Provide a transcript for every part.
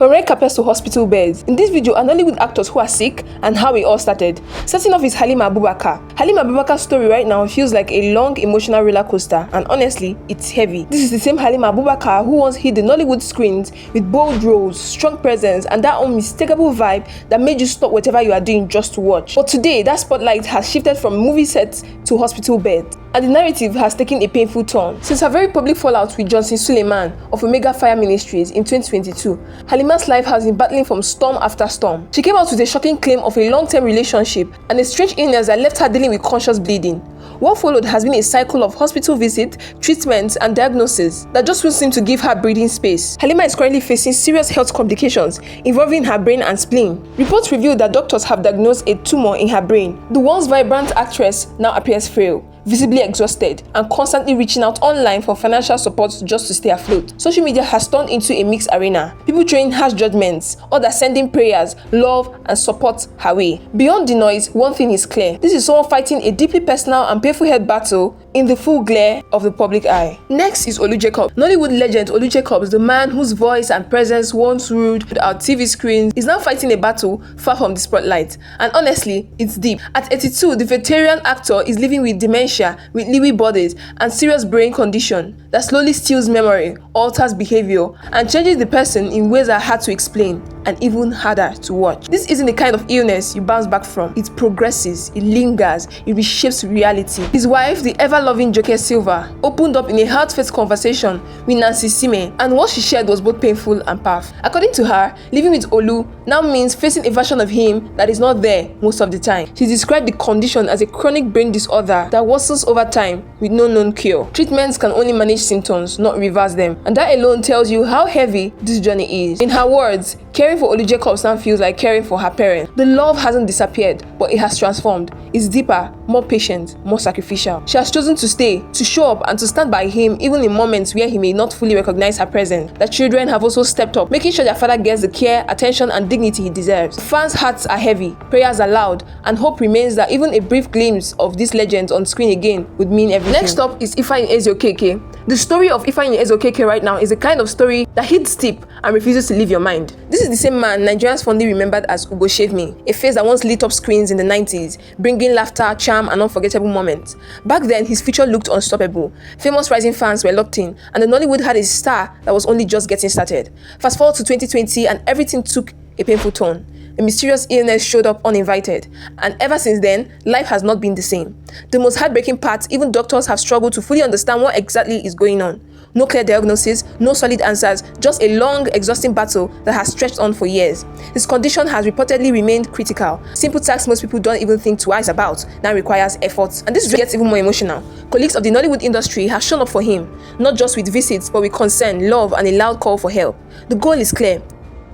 From red carpets to hospital beds, in this video are Nollywood actors who are sick and how it all started. Starting off is Halima Abubakar. Halima Abubakar's story right now feels like a long emotional roller coaster, and honestly, it's heavy. This is the same Halima Abubakar who once hit the Nollywood screens with bold roles, strong presence, and that unmistakable vibe that made you stop whatever you are doing just to watch. But today, that spotlight has shifted from movie sets to hospital beds, and the narrative has taken a painful turn. Since her very public fallout with Johnson Suleiman of Omega Fire Ministries in 2022, Halima's life has been battling from storm after storm. She came out with a shocking claim of a long-term relationship and a strange illness that left her dealing with conscious bleeding. What followed has been a cycle of hospital visits, treatments, and diagnoses that just won't seem to give her breathing space. Halima is currently facing serious health complications involving her brain and spleen. Reports reveal that doctors have diagnosed a tumor in her brain. The once vibrant actress now appears frail, visibly exhausted, and constantly reaching out online for financial support just to stay afloat. Social media has turned into a mixed arena. People throwing harsh judgments, others sending prayers, love, and support her way. Beyond the noise, one thing is clear. This is someone fighting a deeply personal and painful head battle in the full glare of the public eye. Next is Olu Jacobs. Nollywood legend Olu Jacobs, the man whose voice and presence once ruled our TV screens, is now fighting a battle far from the spotlight. And honestly, it's deep. At 82, the veteran actor is living with dementia, with Lewy bodies, and serious brain condition that slowly steals memory, alters behavior, and changes the person in ways that are hard to explain and even harder to watch. This isn't the kind of illness you bounce back from. It progresses, it lingers, it reshapes reality. His wife, the ever-loving Joke Silva, opened up in a heartfelt conversation with Nancy Sime, and what she shared was both painful and powerful. According to her, living with Olu now means facing a version of him that is not there most of the time. She described the condition as a chronic brain disorder that worsens over time with no known cure. Treatments can only manage symptoms, not reverse them, and that alone tells you how heavy this journey is. In her words, caring for Olu Jacobs now feels like caring for her parents. The love hasn't disappeared, but it has transformed. It's deeper, more patient, more sacrificial. She has chosen to stay, to show up, and to stand by him even in moments where he may not fully recognize her presence. The children have also stepped up, making sure their father gets the care, attention, and dignity he deserves. Fans' hearts are heavy, prayers are loud, and hope remains that even a brief glimpse of this legend on screen again would mean everything. Next up is Ifeanyi Onyeabor. The story of Ifeanyi Onyeabor right now is a kind of story that hits deep and refuses to leave your mind. This is the same man Nigerians fondly remembered as Ugo Shave Me, a face that once lit up screens in the 90s, bringing laughter, charm, and unforgettable moments. Back then, his future looked unstoppable. Famous rising fans were locked in, and the Nollywood had a star that was only just getting started. Fast forward to 2020, and everything took a painful turn. A mysterious illness showed up uninvited, and ever since then, life has not been the same. The most heartbreaking part, even doctors have struggled to fully understand what exactly is going on. No clear diagnosis, no solid answers, just a long, exhausting battle that has stretched on for years. His condition has reportedly remained critical. Simple tasks most people don't even think twice about now requires effort, and this gets even more emotional. Colleagues of the Nollywood industry have shown up for him, not just with visits, but with concern, love, and a loud call for help. The goal is clear: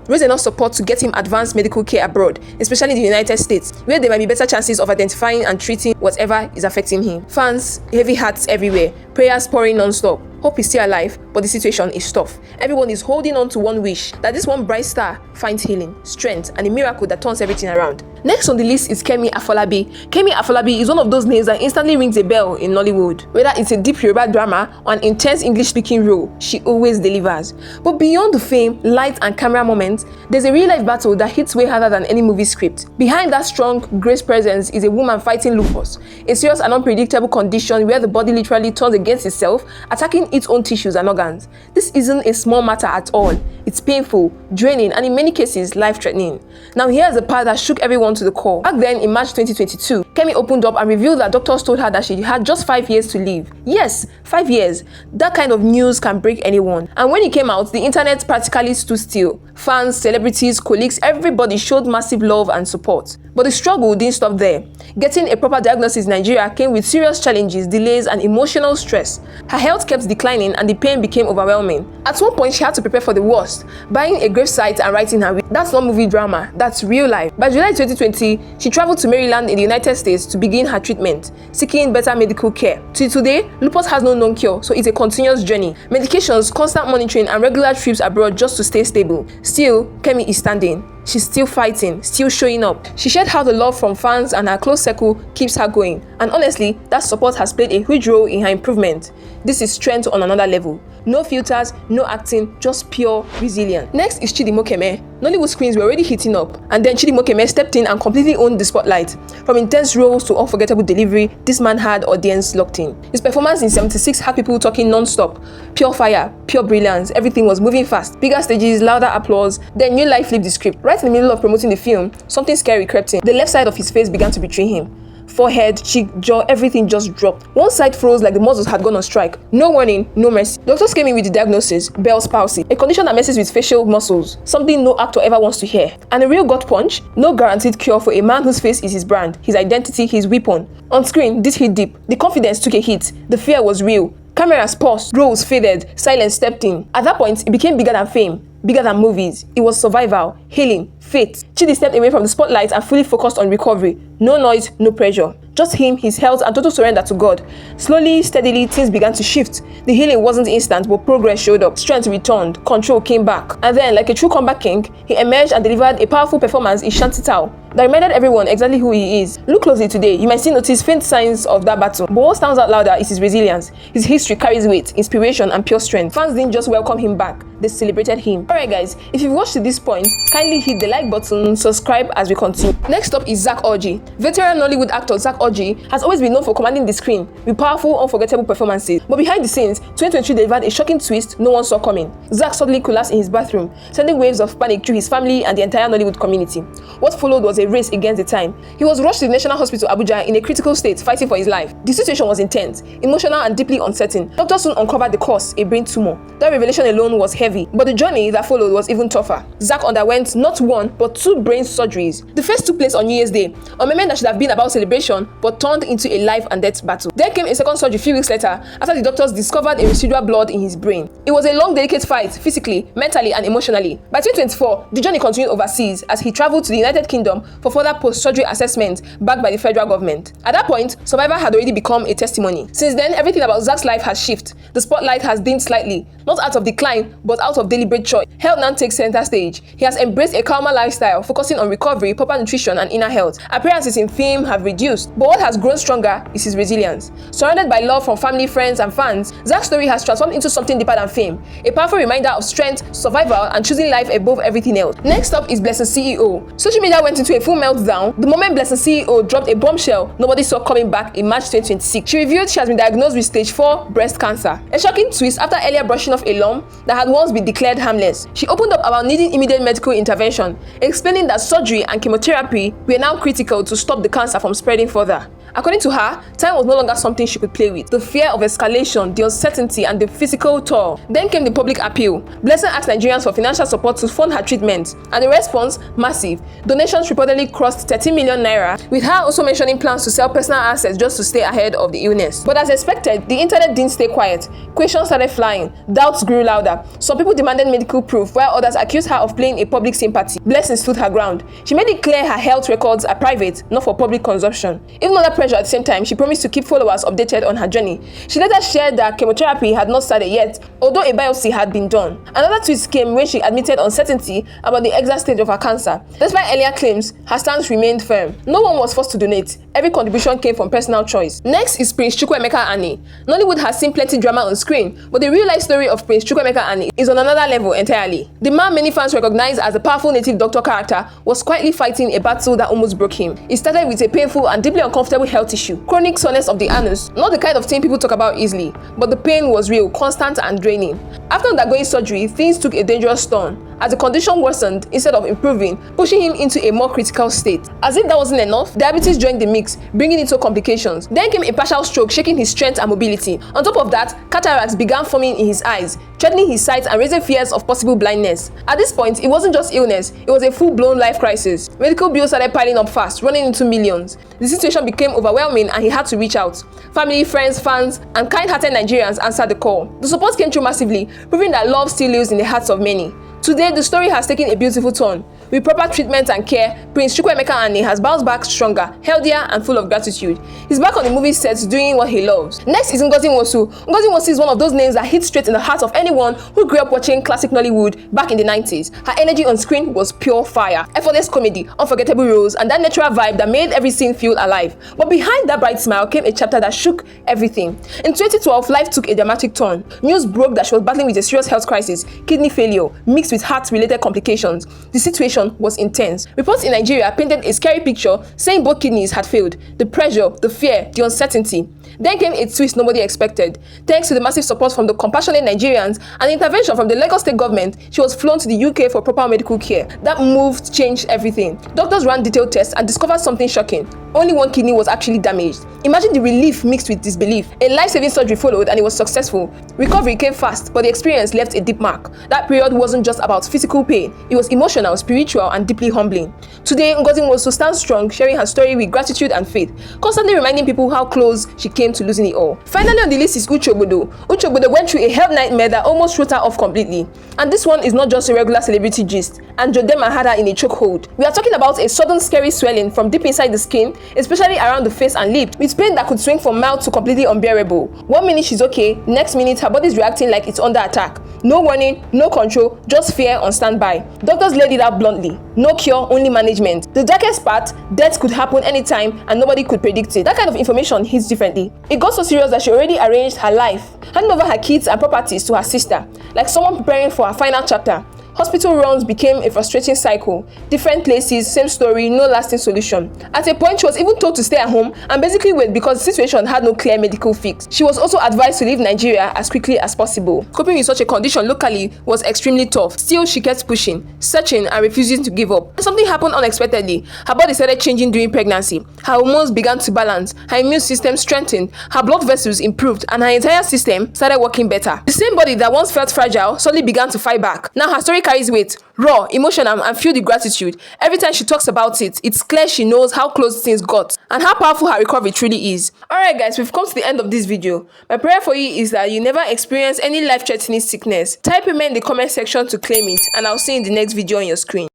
raise enough support to get him advanced medical care abroad, especially in the United States, where there might be better chances of identifying and treating whatever is affecting him. Fans, heavy hearts everywhere, prayers pouring non-stop. Hope is still alive, but the situation is tough. Everyone is holding on to one wish, that this one bright star finds healing, strength, and a miracle that turns everything around. Next on the list is Kemi Afolabi. Kemi Afolabi is one of those names that instantly rings a bell in Nollywood. Whether it's a deep Yoruba drama or an intense English-speaking role, she always delivers. But beyond the fame, light, and camera moments, there's a real-life battle that hits way harder than any movie script. Behind that strong, grace presence is a woman fighting lupus, a serious and unpredictable condition where the body literally turns against itself, attacking its own tissues and organs. This isn't a small matter at all. It's painful, draining, and in many cases, life-threatening. Now here's the part that shook everyone to the core. Back then, in March 2022, Kemi opened up and revealed that doctors told her that she had just 5 years to live. Yes, 5 years. That kind of news can break anyone. And when it came out, the internet practically stood still. Fans, celebrities, colleagues, everybody showed massive love and support. But the struggle didn't stop there. Getting a proper diagnosis in Nigeria came with serious challenges, delays, and emotional stress. Her health kept declining and the pain became overwhelming. At one point, she had to prepare for the worst, buying a gravesite and writing her will. That's not movie drama, that's real life. By July 2020, she traveled to Maryland in the United States to begin her treatment, seeking better medical care. Till today, lupus has no known cure, so it's a continuous journey. Medications, constant monitoring, and regular trips abroad just to stay stable. Still, Kemi is standing. she's still fighting, still showing up. She shared how the love from fans and her close circle keeps her going. And honestly, that support has played a huge role in her improvement. This is strength on another level. No filters, no acting, just pure resilience. Next is Chidi Mokeme. Nollywood screens were already heating up, and then Chidi Mokeme stepped in and completely owned the spotlight. From intense roles to unforgettable delivery, this man had audience locked in. His performance in 76 had people talking non-stop. Pure fire, pure brilliance, everything was moving fast. Bigger stages, louder applause, then new life flipped the script. Right in the middle of promoting the film, something scary crept in. The left side of his face began to betray him. Forehead, cheek, jaw, everything just dropped. One side froze like the muscles had gone on strike. No warning, no mercy. Doctors came in with the diagnosis, Bell's palsy, a condition that messes with facial muscles, something no actor ever wants to hear. And a real gut punch, no guaranteed cure for a man whose face is his brand, his identity, his weapon. On screen, this hit deep. The confidence took a hit. The fear was real. Cameras paused, roles faded, silence stepped in. At that point, it became bigger than fame, bigger than movies. It was survival, healing, faith. Chidi stepped away from the spotlight and fully focused on recovery. No noise, no pressure. Just him, his health, and total surrender to God. Slowly, steadily, things began to shift. The healing wasn't instant, but progress showed up. Strength returned, control came back. And then, like a true comeback king, he emerged and delivered a powerful performance in Shanty that reminded everyone exactly who he is. Look closely today, you might still notice faint signs of that battle. But what stands out louder is his resilience. His history carries weight, inspiration, and pure strength. Fans didn't just welcome him back, they celebrated him. Alright guys, if you've watched to this point, kindly hit the like button, subscribe as we continue. Next up is Zack Orji. Veteran Nollywood actor Zack Orji has always been known for commanding the screen with powerful, unforgettable performances. But behind the scenes, 2023 delivered a shocking twist no one saw coming. Zack suddenly collapsed in his bathroom, sending waves of panic through his family and the entire Nollywood community. What followed was a race against the time. He was rushed to the National Hospital Abuja in a critical state, fighting for his life. The situation was intense, emotional, and deeply uncertain. Doctors soon uncovered the cause, a brain tumor. That revelation alone was heavy, but the journey that followed was even tougher. Zack underwent not one, but 2 brain surgeries. The first took place on New Year's Day, a moment that should have been about celebration, but turned into a life and death battle. Then came a second surgery a few weeks later, after the doctors discovered a residual blood in his brain. It was a long, delicate fight, physically, mentally, and emotionally. By 2024, the journey continued overseas as he traveled to the United Kingdom for further post-surgery assessment backed by the federal government. At that point, survival had already become a testimony. Since then, everything about Zack's life has shifted. The spotlight has dimmed slightly, not out of decline, but out of deliberate choice. Health now takes center stage. He has embraced a calmer lifestyle, focusing on recovery, proper nutrition, and inner health. Appearances in film have reduced, but what has grown stronger is his resilience. Surrounded by love from family, friends, and fans, Zack's story has transformed into something deeper than fame, a powerful reminder of strength, survival, and choosing life above everything else. Next up is Blessing CEO. Social media went into a full meltdown the moment Blessing CEO dropped a bombshell nobody saw coming back in March 2026. She revealed she has been diagnosed with stage 4 breast cancer, a shocking twist after earlier brushing off a lump that had once been declared harmless. She opened up about needing immediate medical intervention, explaining that surgery and chemotherapy were now critical to stop the cancer from spreading further. According to her, time was no longer something she could play with. The fear of escalation, the uncertainty, and the physical toll. Then came the public appeal. Blessing asked Nigerians for financial support to fund her treatment, and the response, massive. Donations reportedly crossed 13 million naira, with her also mentioning plans to sell personal assets just to stay ahead of the illness. But as expected, the internet didn't stay quiet. Questions started flying. Doubts grew louder. Some people demanded medical proof, while others accused her of playing a public sympathy. Blessing stood her ground. She made it clear her health records are private, not for public consumption. Even under pressure at the same time, she promised to keep followers updated on her journey. She later shared that chemotherapy had not started yet, although a biopsy had been done. Another twist came when she admitted uncertainty about the exact stage of her cancer. Despite earlier claims, her stance remained firm. No one was forced to donate. Every contribution came from personal choice. Next is Prince Chuka Ani. Nollywood has seen plenty drama on screen, but the real-life story of Prince Chuka Ani is on another level entirely. The man many fans recognize as a powerful native doctor character was quietly fighting a battle that almost broke him. It started with a painful and deeply uncomfortable health issue. Chronic soreness of the anus, not the kind of thing people talk about easily, but the pain was real, constant, and draining. After undergoing surgery, things took a dangerous turn, as the condition worsened instead of improving, pushing him into a more critical state. As if that wasn't enough, diabetes joined the mix, bringing into complications. Then came a partial stroke, shaking his strength and mobility. On top of that, cataracts began forming in his eyes, threatening his sight and raising fears of possible blindness. At this point, it wasn't just illness, it was a full-blown life crisis. Medical bills started piling up fast, running into millions. The situation became overwhelming and he had to reach out. Family, friends, fans, and kind-hearted Nigerians answered the call. The support came through massively, proving that love still lives in the hearts of many. Today, the story has taken a beautiful turn. With proper treatment and care, Prince Chuka Ani has bounced back stronger, healthier, and full of gratitude. He's back on the movie set doing what he loves. Next is Ngozi Nwosu. Ngozi Nwosu is one of those names that hits straight in the heart of anyone who grew up watching classic Nollywood back in the 90s. Her energy on screen was pure fire, effortless comedy, unforgettable roles, and that natural vibe that made every scene feel alive. But behind that bright smile came a chapter that shook everything. In 2012, life took a dramatic turn. News broke that she was battling with a serious health crisis, kidney failure, mixed with heart-related complications. The situation was intense. Reports in Nigeria painted a scary picture, saying both kidneys had failed. The pressure, the fear, the uncertainty. Then came a twist nobody expected. Thanks to the massive support from the compassionate Nigerians and intervention from the Lagos state government, she was flown to the UK for proper medical care. That move changed everything. Doctors ran detailed tests and discovered something shocking. Only one kidney was actually damaged. Imagine the relief mixed with disbelief. A life-saving surgery followed and it was successful. Recovery came fast, but the experience left a deep mark. That period wasn't just about physical pain. It was emotional, spiritual, and deeply humbling. Today, Ngozi Nwosu stands strong, sharing her story with gratitude and faith, constantly reminding people how close she came to losing it all. Finally on the list is Uche Ogbodo. Uche Ogbodo went through a health nightmare that almost wrote her off completely. And this one is not just a regular celebrity gist. And Jodema had her in a chokehold. We are talking about a sudden scary swelling from deep inside the skin, especially around the face and lips, with pain that could swing from mild to completely unbearable. 1 minute she's okay, next minute her body's reacting like it's under attack. No warning, no control, just fear on standby. Doctors laid it out bluntly. No cure, only management. The darkest part, death could happen anytime and nobody could predict it. That kind of information hits differently. It got so serious that she already arranged her life, handing over her kids and properties to her sister, like someone preparing for her final chapter. Hospital runs became a frustrating cycle. Different places, same story, no lasting solution. At a point, she was even told to stay at home and basically wait because the situation had no clear medical fix. She was also advised to leave Nigeria as quickly as possible. Coping with such a condition locally was extremely tough. Still, she kept pushing, searching, and refusing to give up. Something happened unexpectedly. Her body started changing during pregnancy. Her hormones began to balance. Her immune system strengthened. Her blood vessels improved, and her entire system started working better. The same body that once felt fragile suddenly began to fight back. Now her story carries weight, raw, emotional, and filled with gratitude. Every time she talks about it, it's clear she knows how close things got and how powerful her recovery truly is. Alright guys, we've come to the end of this video. My prayer for you is that you never experience any life-threatening sickness. Type amen in the comment section to claim it, and I'll see you in the next video on your screen.